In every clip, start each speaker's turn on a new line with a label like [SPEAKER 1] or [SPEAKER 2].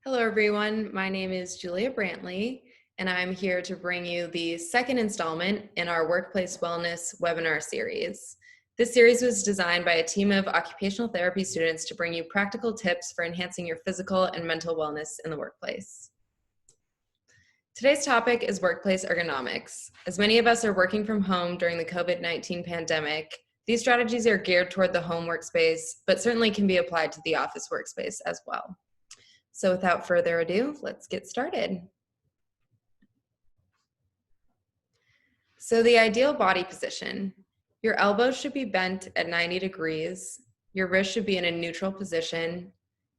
[SPEAKER 1] Hello, everyone. My name is Julia Brantley, and I'm here to bring you the second installment in our Workplace Wellness webinar series. This series was designed by a team of occupational therapy students to bring you practical tips for enhancing your physical and mental wellness in the workplace. Today's topic is workplace ergonomics. As many of us are working from home during the COVID-19 pandemic, these strategies are geared toward the home workspace, but certainly can be applied to the office workspace as well. So without further ado, let's get started. So the ideal body position, your elbows should be bent at 90 degrees, your wrist should be in a neutral position,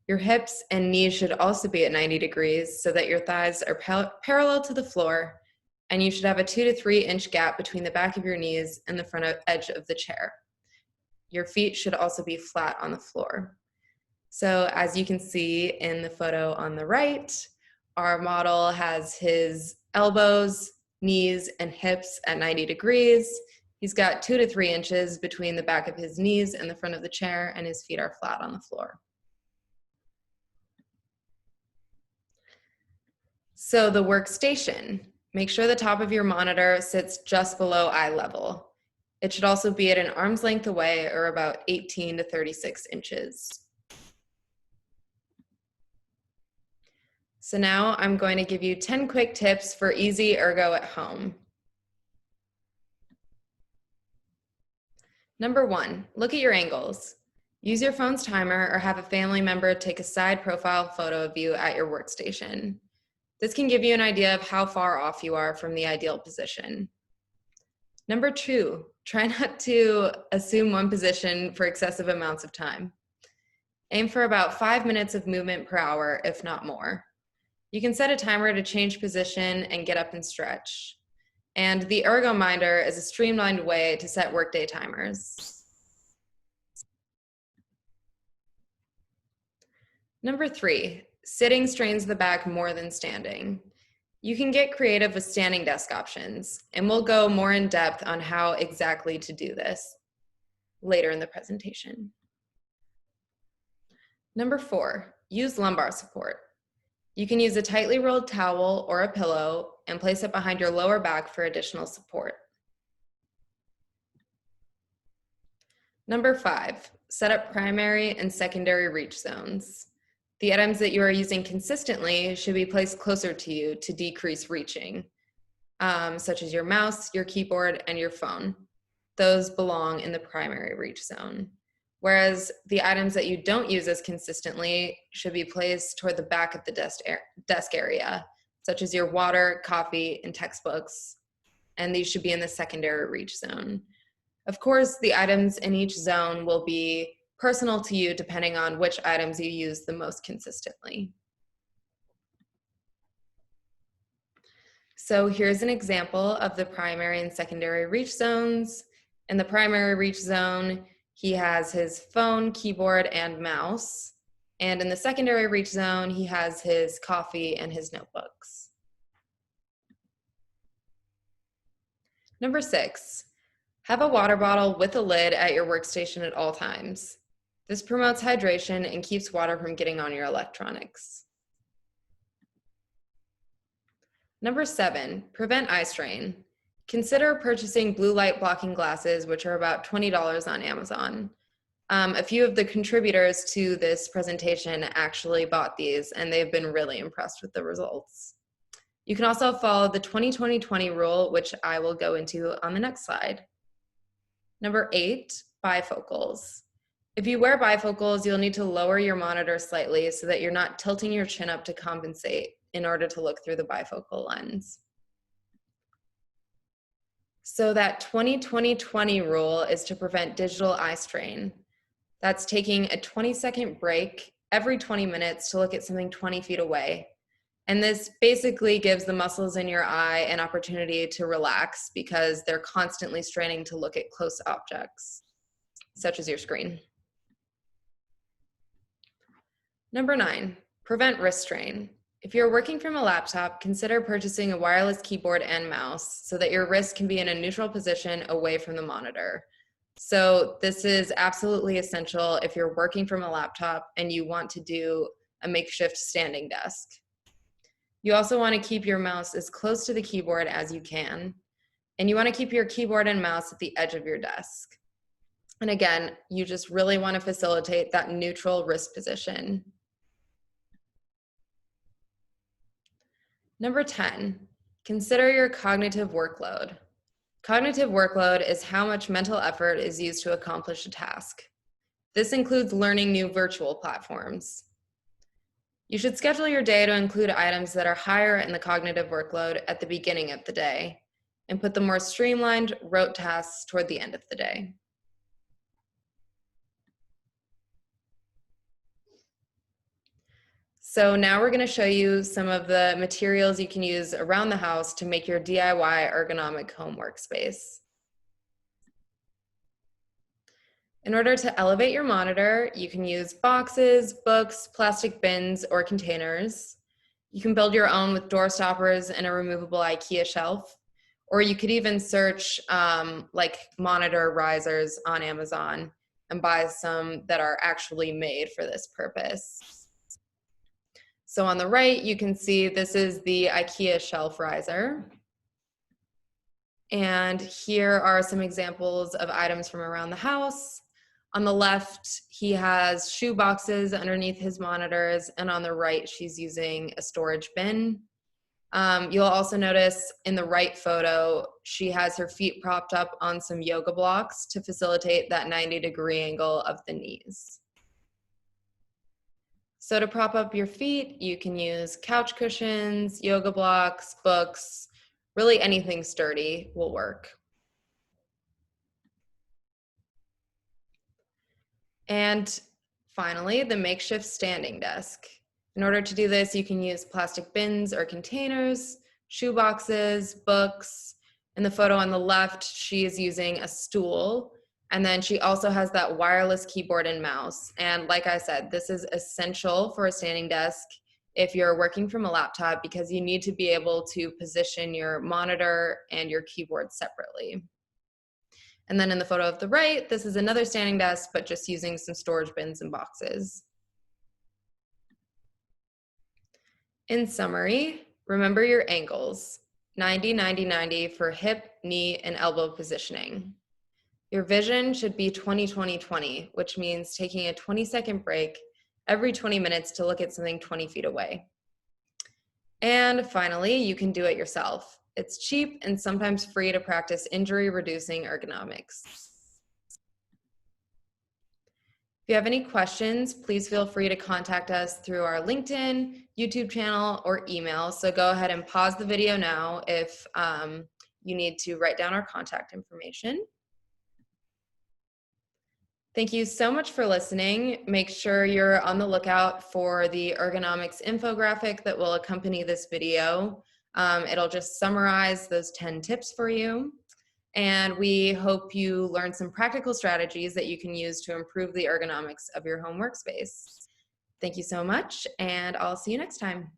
[SPEAKER 1] your hips and knees should also be at 90 degrees so that your thighs are parallel to the floor, and you should have a 2 to 3 inch gap between the back of your knees and the front edge of the chair. Your feet should also be flat on the floor. So as you can see in the photo on the right, our model has his elbows, knees, and hips at 90 degrees. He's got 2 to 3 inches between the back of his knees and the front of the chair, and his feet are flat on the floor. So the workstation, make sure the top of your monitor sits just below eye level. It should also be at an arm's length away, or about 18 to 36 inches. So now I'm going to give you 10 quick tips for easy ergo at home. Number 1, look at your angles. Use your phone's timer or have a family member take a side profile photo of you at your workstation. This can give you an idea of how far off you are from the ideal position. Number 2, try not to assume one position for excessive amounts of time. Aim for about 5 minutes of movement per hour, if not more. You can set a timer to change position and get up and stretch. And the Ergominder is a streamlined way to set workday timers. Number 3, sitting strains the back more than standing. You can get creative with standing desk options, and we'll go more in depth on how exactly to do this later in the presentation. Number 4, use lumbar support. You can use a tightly rolled towel or a pillow and place it behind your lower back for additional support. Number 5, set up primary and secondary reach zones. The items that you are using consistently should be placed closer to you to decrease reaching, such as your mouse, your keyboard, and your phone. Those belong in the primary reach zone. Whereas the items that you don't use as consistently should be placed toward the back of the desk area, such as your water, coffee, and textbooks, and these should be in the secondary reach zone. Of course, the items in each zone will be personal to you depending on which items you use the most consistently. So here's an example of the primary and secondary reach zones. In the primary reach zone, he has his phone, keyboard, and mouse. And in the secondary reach zone, he has his coffee and his notebooks. Number 6, have a water bottle with a lid at your workstation at all times. This promotes hydration and keeps water from getting on your electronics. Number 7, prevent eye strain. Consider purchasing blue light blocking glasses, which are about $20 on Amazon. A few of the contributors to this presentation actually bought these, and they've been really impressed with the results. You can also follow the 20-20-20 rule, which I will go into on the next slide. Number 8, bifocals. If you wear bifocals, you'll need to lower your monitor slightly so that you're not tilting your chin up to compensate in order to look through the bifocal lens. So that 20-20-20 rule is to prevent digital eye strain. That's taking a 20-second break every 20 minutes to look at something 20 feet away. And this basically gives the muscles in your eye an opportunity to relax because they're constantly straining to look at close objects, such as your screen. Number 9, prevent wrist strain. If you're working from a laptop, consider purchasing a wireless keyboard and mouse so that your wrist can be in a neutral position away from the monitor. So this is absolutely essential if you're working from a laptop and you want to do a makeshift standing desk. You also want to keep your mouse as close to the keyboard as you can, and you want to keep your keyboard and mouse at the edge of your desk. And again, you just really want to facilitate that neutral wrist position. Number 10, consider your cognitive workload. Cognitive workload is how much mental effort is used to accomplish a task. This includes learning new virtual platforms. You should schedule your day to include items that are higher in the cognitive workload at the beginning of the day, and put the more streamlined, rote tasks toward the end of the day. So now we're going to show you some of the materials you can use around the house to make your DIY ergonomic home workspace. In order to elevate your monitor, you can use boxes, books, plastic bins, or containers. You can build your own with door stoppers and a removable IKEA shelf, or you could even search like monitor risers on Amazon and buy some that are actually made for this purpose. So on the right, you can see this is the IKEA shelf riser. And here are some examples of items from around the house. On the left, he has shoe boxes underneath his monitors, and on the right, she's using a storage bin. You'll also notice in the right photo, she has her feet propped up on some yoga blocks to facilitate that 90-degree angle of the knees. So to prop up your feet, you can use couch cushions, yoga blocks, books, really anything sturdy will work. And finally, the makeshift standing desk. In order to do this, you can use plastic bins or containers, shoe boxes, books. In the photo on the left, she is using a stool. And then she also has that wireless keyboard and mouse. And like I said, this is essential for a standing desk if you're working from a laptop, because you need to be able to position your monitor and your keyboard separately. And then in the photo of the right, this is another standing desk, but just using some storage bins and boxes. In summary, remember your angles, 90, 90, 90 for hip, knee, and elbow positioning. Your vision should be 20, 20, 20, which means taking a 20-second break every 20 minutes to look at something 20 feet away. And finally, you can do it yourself. It's cheap and sometimes free to practice injury-reducing ergonomics. If you have any questions, please feel free to contact us through our LinkedIn, YouTube channel, or email. So go ahead and pause the video now if you need to write down our contact information. Thank you so much for listening. Make sure you're on the lookout for the ergonomics infographic that will accompany this video. It'll just summarize those 10 tips for you. And we hope you learn some practical strategies that you can use to improve the ergonomics of your home workspace. Thank you so much, and I'll see you next time.